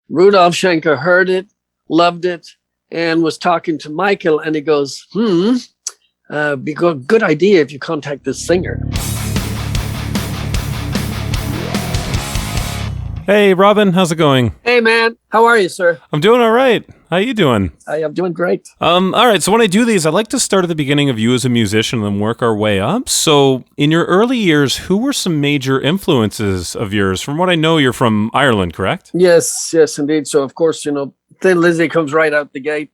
Rudolf Schenker heard it, loved it, and was talking to Michael, and he goes, be a good idea if you contact this singer. Hey, Robin, how's it going? Hey, man. How are you, sir? I'm doing all right. How you doing? I'm doing great. All right, so when I do these, I like to start at the beginning of you as a musician and then work our way up. So in your early years, who were some major influences of yours? From what I know, you're from Ireland, correct? Yes, indeed. So, of course, Thin Lizzy comes right out the gate,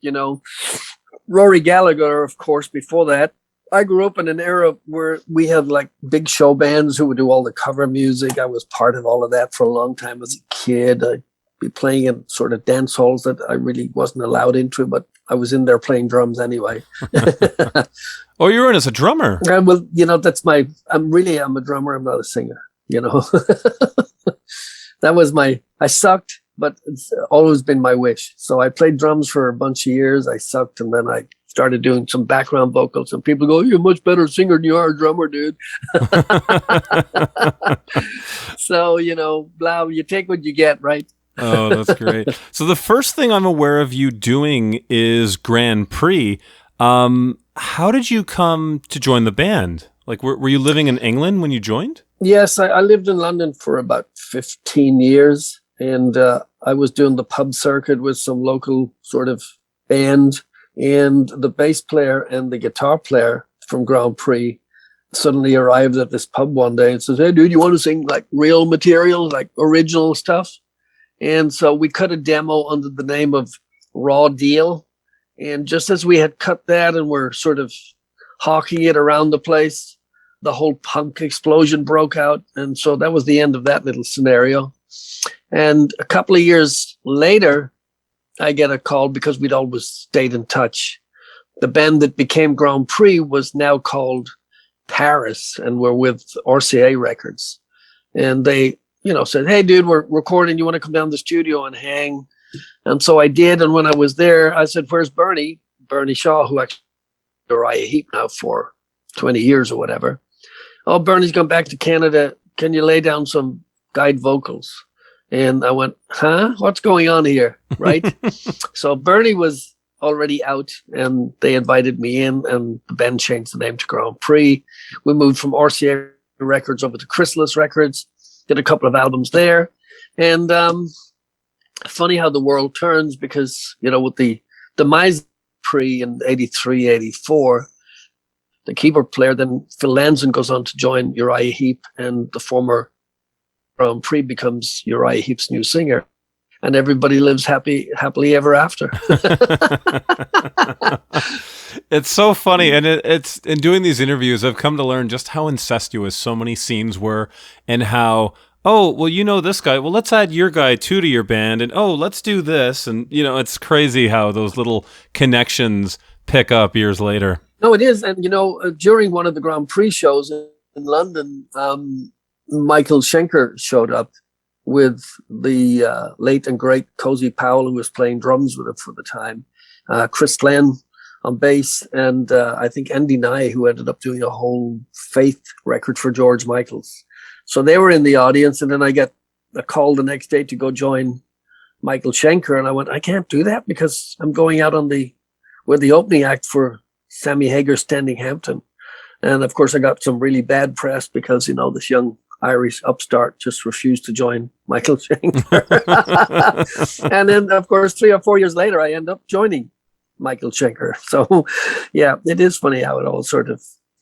Rory Gallagher, of course, before that. I grew up in an era where we had like big show bands who would do all the cover music. I was part of all of that for a long time as a kid. I'd be playing in sort of dance halls that I really wasn't allowed into, but I was in there playing drums anyway. Oh, you were in as a drummer? Well, I'm a drummer. I'm not a singer, That was I sucked, but it's always been my wish. So I played drums for a bunch of years. I sucked, and then I started doing some background vocals, and people go, "You're a much better singer than you are a drummer, dude." So, blah, you take what you get, right? Oh, that's great. So the first thing I'm aware of you doing is Grand Prix. How did you come to join the band? Like, were you living in England when you joined? Yes, I lived in London for about 15 years, and I was doing the pub circuit with some local sort of band. And the bass player and the guitar player from Grand Prix suddenly arrived at this pub one day and says, "Hey, dude, you want to sing like real material, like original stuff?" And so we cut a demo under the name of Raw Deal. And just as we had cut that and were sort of hawking it around the place, the whole punk explosion broke out. And so that was the end of that little scenario. And a couple of years later, I get a call because we'd always stayed in touch. The band that became Grand Prix was now called Paris, and we're with RCA Records. And they, said, "Hey, dude, we're recording. You want to come down to the studio and hang?" And so I did. And when I was there, I said, "Where's Bernie?" Bernie Shaw, who actually Uriah Heep now for 20 years or whatever. "Oh, Bernie's gone back to Canada. Can you lay down some guide vocals?" And I went, "Huh? What's going on here?" Right? So Bernie was already out, and they invited me in, and the band changed the name to Grand Prix. We moved from RCA Records over to Chrysalis Records, did a couple of albums there. And funny how the world turns, because, with the demise Prix in 83, 84, the keyboard player, then Phil Lanson goes on to join Uriah Heep, and the former Grand Prix becomes Uriah Heep's new singer, and everybody lives happily ever after. It's so funny, and it's in doing these interviews, I've come to learn just how incestuous so many scenes were, and how, oh, well, this guy, well, let's add your guy too to your band, and oh, let's do this, and it's crazy how those little connections pick up years later. No, it is, and during one of the Grand Prix shows in London, Michael Schenker showed up with the late and great Cozy Powell, who was playing drums with him for the time, Chris Glenn on bass, and I think Andy Nye, who ended up doing a whole Faith record for George Michael's. So they were in the audience, and then I get a call the next day to go join Michael Schenker, and I went, "I can't do that because I'm going out with the opening act for Sammy Hagar's Standing Hampton." And of course, I got some really bad press because, this young Irish upstart just refused to join Michael Schenker. And then, of course, 3 or 4 years later, I end up joining Michael Schenker. So, yeah, it is funny how it all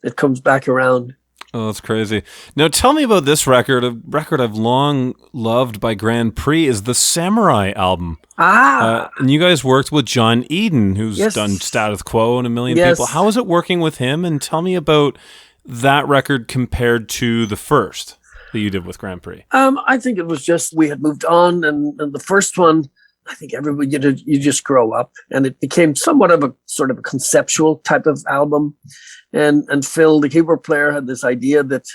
it comes back around. Oh, that's crazy. Now, tell me about this record. A record I've long loved by Grand Prix is the Samurai album. And you guys worked with John Eden, who's done Status Quo and a million people. How was it working with him? And tell me about that record compared to the first that you did with Grand Prix. I think it was just we had moved on, and the first one, I think everybody, you just grow up, and it became somewhat of a sort of a conceptual type of album. And Phil, the keyboard player, had this idea that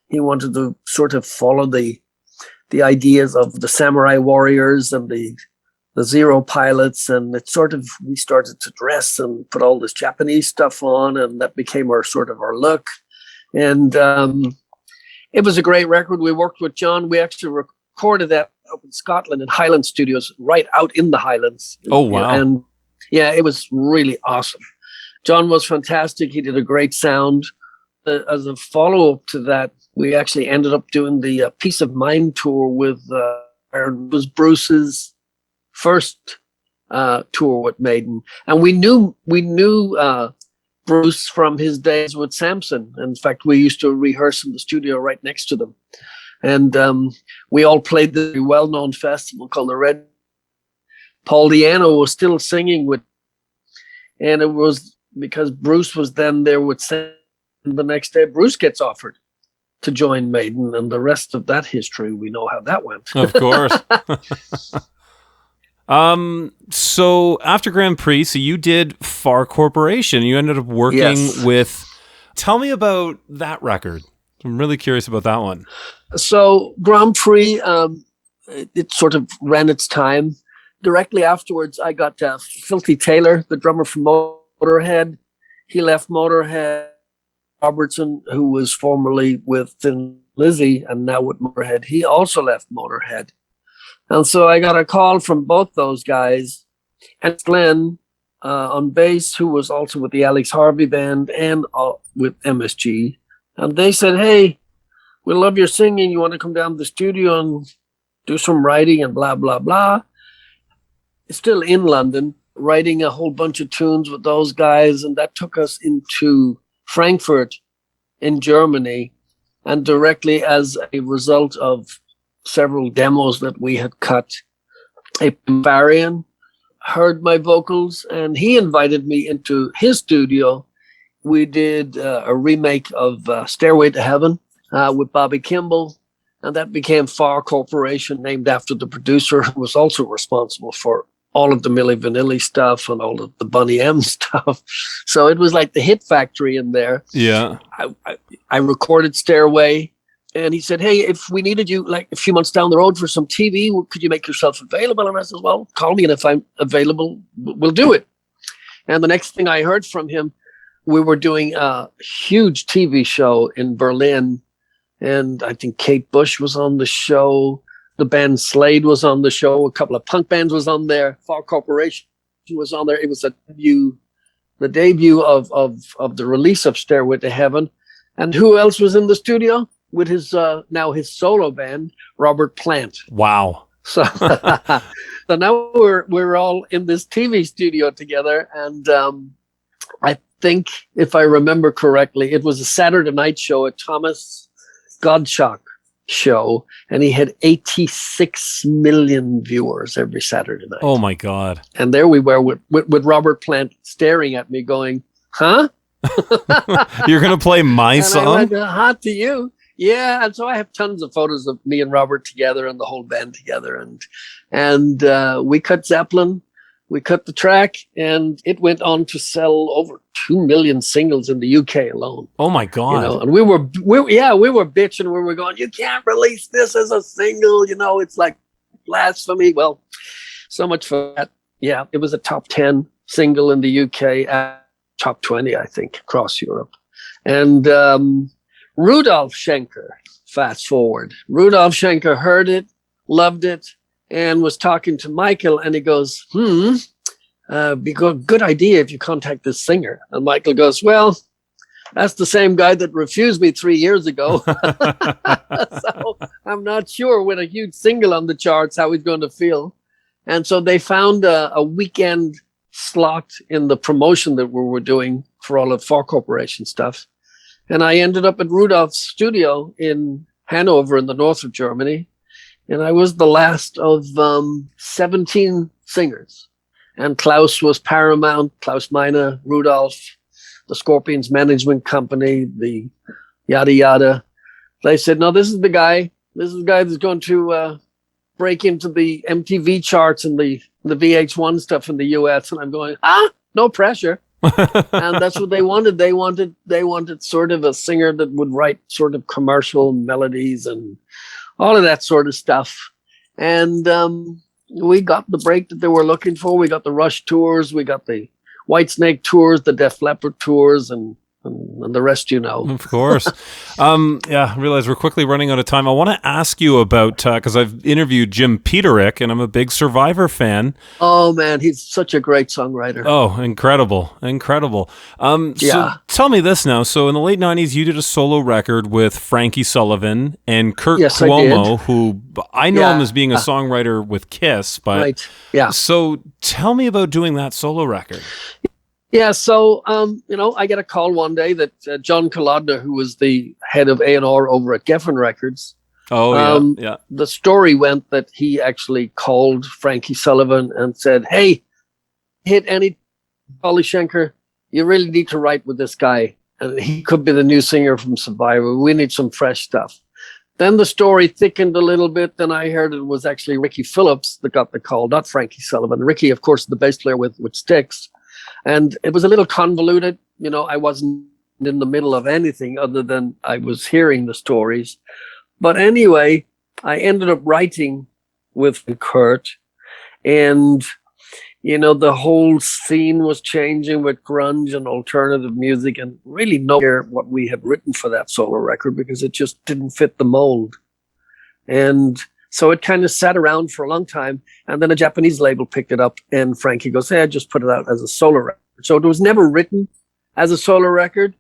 he wanted to sort of follow the ideas of the samurai warriors and the Zero pilots, and we started to dress and put all this Japanese stuff on, and that became our look. And it was a great record. We worked with John. We actually recorded that up in Scotland in Highland Studios, right out in the Highlands. Oh, wow. And yeah, it was really awesome. John was fantastic. He did a great sound. As a follow-up to that, we actually ended up doing the Peace of Mind tour with, it was Bruce's first tour with Maiden. And we knew Bruce from his days with Samson. In fact, we used to rehearse in the studio right next to them. And we all played the well-known festival called the Red. Paul Di'Anno was still singing with, and it was because Bruce was then there with Samson. The next day, Bruce gets offered to join Maiden, and the rest of that history, we know how that went. Of course. So after Grand Prix, so you did Far Coproration. You ended up working with. Tell me about that record. I'm really curious about that one. So Grand Prix, it sort of ran its time. Directly afterwards, I got Filthy Taylor, the drummer from Motorhead. He left Motorhead. Robertson, who was formerly with Thin Lizzy and now with Motorhead, he also left Motorhead. And so I got a call from both those guys, and Glenn on bass, who was also with the Alex Harvey Band and with MSG. And they said, hey, we love your singing. You want to come down to the studio and do some writing and blah, blah, blah. Still in London, writing a whole bunch of tunes with those guys. And that took us into Frankfurt in Germany, and directly as a result of several demos that we had cut, a Bavarian heard my vocals and he invited me into his studio. We did a remake of Stairway to Heaven with Bobby Kimball, and that became Far Coproration, named after the producer who was also responsible for all of the Milli Vanilli stuff and all of the Boney M stuff. So it was like the hit factory in there. Yeah. I recorded Stairway, and he said, hey, if we needed you like a few months down the road for some TV, could you make yourself available? And I said, well, call me, and if I'm available, we'll do it. And the next thing I heard from him, we were doing a huge TV show in Berlin, and I think Kate Bush was on the show. The band Slade was on the show. A couple of punk bands was on there. Far Coproration was on there. It was the debut of the release of Stairway to Heaven. And who else was in the studio with his now his solo band, Robert Plant. Wow. So, so now we're all in this TV studio together, and I think if I remember correctly, it was a Saturday night show, a Thomas Gottschalk show, and he had 86 million viewers every Saturday night. Oh my God. And there we were with Robert Plant staring at me going, huh? You're going to play my song? I went, hot to you. Yeah. And so I have tons of photos of me and Robert together and the whole band together. And we cut Zeppelin. We cut the track, and it went on to sell over 2 million singles in the UK alone. Oh my God. You know, and we were bitching. We were going, you can't release this as a single. You know, it's like blasphemy. Well, so much for that. Yeah, it was a top 10 single in the UK, top 20, I think, across Europe. And Rudolf Schenker, fast forward. Rudolf Schenker heard it, loved it, and was talking to Michael, and he goes, be a good idea if you contact this singer. And Michael goes, well, that's the same guy that refused me 3 years ago. So I'm not sure with a huge single on the charts how he's going to feel. And so they found a weekend slot in the promotion that we were doing for all of Far Coproration stuff. And I ended up at Rudolph's studio in Hanover in the north of Germany. And I was the last of 17 singers. And Klaus was Paramount, Klaus Meine, Rudolph, the Scorpions management company, the yada yada. They said, no, this is the guy. This is the guy that's going to break into the MTV charts and the VH1 stuff in the US. And I'm going, no pressure. And that's what they wanted. They wanted sort of a singer that would write sort of commercial melodies and all of that sort of stuff. And we got the break that they were looking for. We got the Rush tours. We got the Whitesnake tours, the Def Leppard tours, and and the rest you know. Of course. I realize we're quickly running out of time. I want to ask you about, because I've interviewed Jim Peterick, and I'm a big Survivor fan. Oh, man, he's such a great songwriter. Oh, incredible. So tell me this now. So in the late 90s, you did a solo record with Frankie Sullivan and Kurt Cuomo, who I know him as being a songwriter with Kiss. But right. Yeah. So tell me about doing that solo record. Yeah, so, I get a call one day that John Kolodner, who was the head of A&R over at Geffen Records, the story went that he actually called Frankie Sullivan and said, hey, hit any Michael Schenker, you really need to write with this guy. And he could be the new singer from Survivor. We need some fresh stuff. Then the story thickened a little bit. Then I heard it was actually Ricky Phillips that got the call, not Frankie Sullivan. Ricky, of course, the bass player with Styx. And it was a little convoluted. I wasn't in the middle of anything other than I was hearing the stories. But anyway, I ended up writing with Kurt. And, the whole scene was changing with grunge and alternative music, and really no care what we had written for that solo record because it just didn't fit the mold. And so it kind of sat around for a long time, and then a Japanese label picked it up, and Frankie goes, hey, I just put it out as a solo record. So it was never written as a solo record,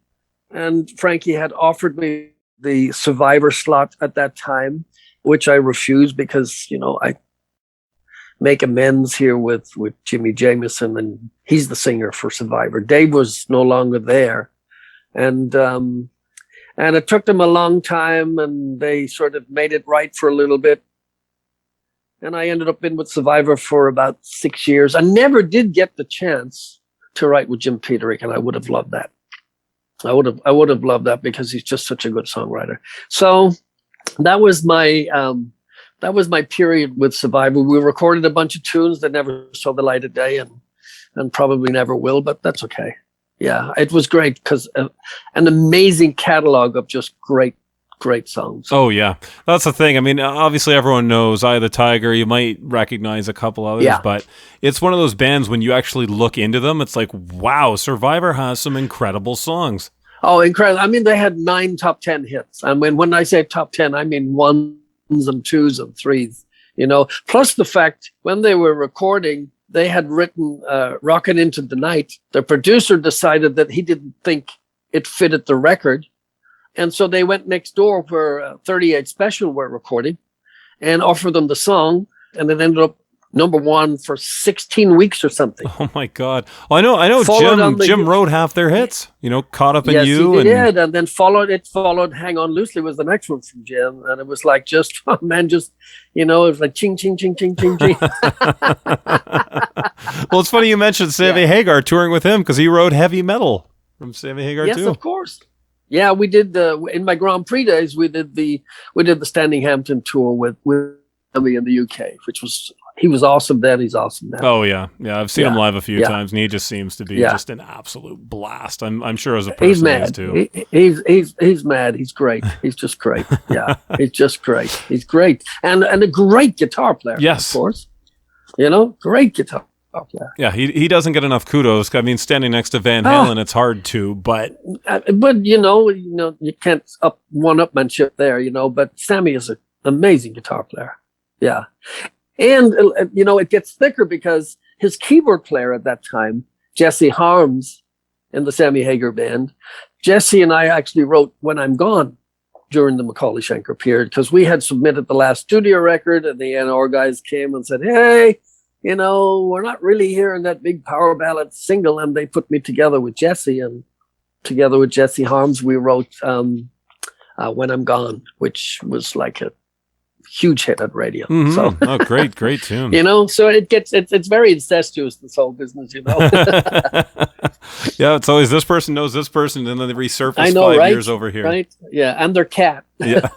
and Frankie had offered me the Survivor slot at that time, which I refused because, I make amends here with Jimmy Jamison, and he's the singer for Survivor. Dave was no longer there, and it took them a long time, and they sort of made it right for a little bit. And I ended up in with Survivor for about 6 years. I never did get the chance to write with Jim Peterick, and I would have loved that. I would have loved that because he's just such a good songwriter. So that was my period with Survivor. We recorded a bunch of tunes that never saw the light of day, and probably never will, but that's okay. Yeah, it was great because an amazing catalog of just great songs. Oh, yeah. That's the thing. I mean, obviously everyone knows Eye of the Tiger. You might recognize a couple others, but it's one of those bands when you actually look into them, it's like, wow, Survivor has some incredible songs. Oh, incredible. I mean, they had 9 top 10 hits. I mean, when I say top 10, I mean 1s and 2s and 3s, plus the fact when they were recording, they had written Rockin' Into the Night. The producer decided that he didn't think it fitted the record. And so they went next door where 38 Special were recording and offered them the song. And it ended up number 1 for 16 weeks or something. Oh, my God. Well, I know Jim wrote half their hits, Caught Up in You. Yes, he did. And then followed Hang On Loosely was the next one from Jim. And it was like it was like ching, ching, ching, ching, ching, ching. Well, it's funny you mentioned Sammy Hagar touring with him because he wrote Heavy Metal from Sammy Hagar too. Yes, of course. Yeah, we did in my Grand Prix days. We did the Standing Hampton tour with me in the UK, he was awesome then. He's awesome now. Oh yeah, I've seen him live a few times, and he just seems to be just an absolute blast. I'm sure as a person, he's mad too. He's mad. He's great. He's just great. Yeah, he's just great. He's great, and a great guitar player. Yes, of course. Great guitar. Oh, yeah. Yeah, he doesn't get enough kudos. I mean, standing next to Van Halen, it's hard to, but you can't one-upmanship there, But Sammy is an amazing guitar player. Yeah, and it gets thicker because his keyboard player at that time, Jesse Harms, in the Sammy Hagar band, Jesse and I actually wrote "When I'm Gone" during the McAuley Schenker period because we had submitted the last studio record, and the A&R guys came and said, "Hey, we're not really hearing that big power ballad single," and they put me together with Jesse, and together with Jesse Harms, we wrote "When I'm Gone," which was like a huge hit at radio. Mm-hmm. So, oh, great tune. So it's very incestuous, this whole business, Yeah, it's always this person knows this person, and then they resurface 5 years over here. Right? Yeah, and their cat. Yeah.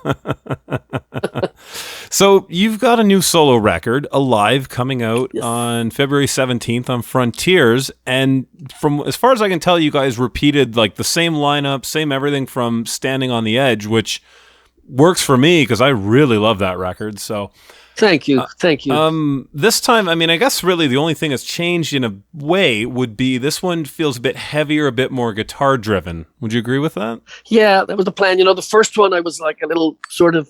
So you've got a new solo record, Alive, coming out on February 17th on Frontiers. And from as far as I can tell, you guys repeated like the same lineup, same everything from Standing on the Edge, which works for me because I really love that record. So Thank you. Thank you. This time, I mean, I guess really the only thing that's changed in a way would be this one feels a bit heavier, a bit more guitar driven. Would you agree with that? Yeah, that was the plan. The first one I was like a little sort of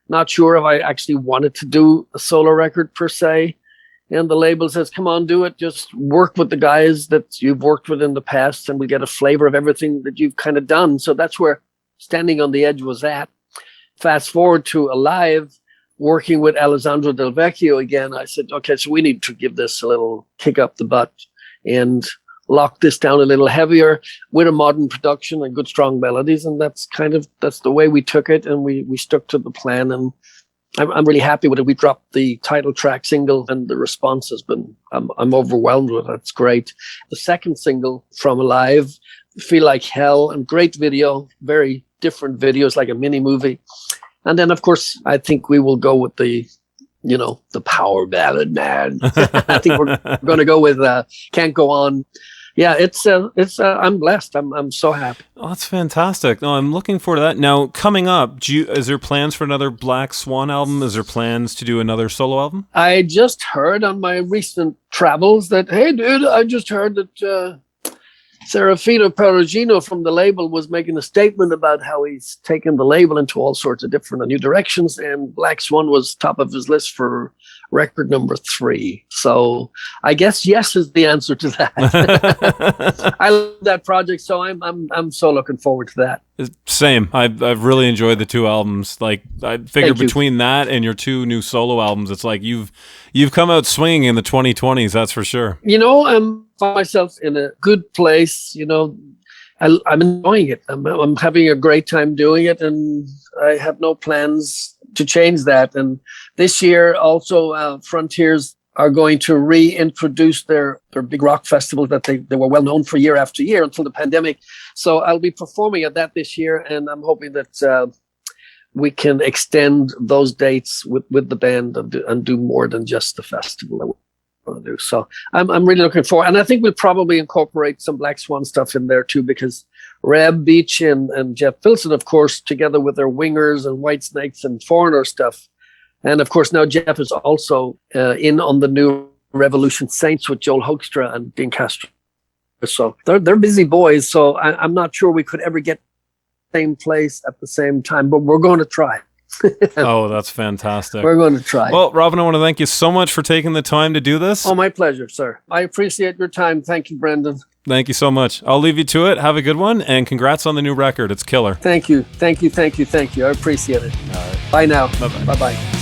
not sure if I actually wanted to do a solo record per se. And the label says, come on, do it. Just work with the guys that you've worked with in the past and we get a flavor of everything that you've kind of done. So that's where Standing on the Edge was at. Fast forward to Alive, working with Alessandro Del Vecchio again, I said, okay, so we need to give this a little kick up the butt and lock this down a little heavier with a modern production and good strong melodies. And that's the way we took it. And we stuck to the plan. And I'm really happy with it. We dropped the title track single and the response has been, I'm overwhelmed with it. It's great. The second single from Alive, Feel Like Hell, and great video, very different videos, like a mini movie. And then, of course, I think we will go with the power ballad, man. I think we're going to go with Can't Go On. Yeah, I'm blessed. I'm so happy. Oh, that's fantastic. No, I'm looking forward to that. Now, coming up, is there plans for another Black Swan album? Is there plans to do another solo album? I just heard on my recent travels that, hey, dude, I just heard that Serafino Perugino from the label was making a statement about how he's taken the label into all sorts of different new directions, and Black Swan was top of his list for record number 3. So I guess yes is the answer to that. I love that project, so I'm so looking forward to that. Same. I've really enjoyed the 2 albums. Like I figure between that and your 2 new solo albums, it's like you've come out swinging in the 2020s. That's for sure. I'm find myself in a good place. I'm enjoying it. I'm having a great time doing it, and I have no plans to change that. And this year, also, Frontiers are going to reintroduce their big rock festival that they were well known for year after year until the pandemic. So I'll be performing at that this year, and I'm hoping that we can extend those dates with the band and do more than just the festival that we want to do. So I'm really looking forward, and I think we'll probably incorporate some Black Swan stuff in there too, because Reb Beach and Jeff Filson, of course, together with their Wingers and White Snakes and Foreigner stuff. And of course, now Jeff is also in on the new Revolution Saints with Joel Hoekstra and Dean Castro. So they're busy boys. So I'm not sure we could ever get the same place at the same time, but we're going to try. Oh, that's fantastic. We're going to try. Well, Robin, I want to thank you so much for taking the time to do this. Oh, my pleasure, sir. I appreciate your time. Thank you, Brendan. Thank you so much. I'll leave you to it. Have a good one, and congrats on the new record. It's killer. Thank you. I appreciate it. All right. Bye now. Bye-bye. Bye-bye.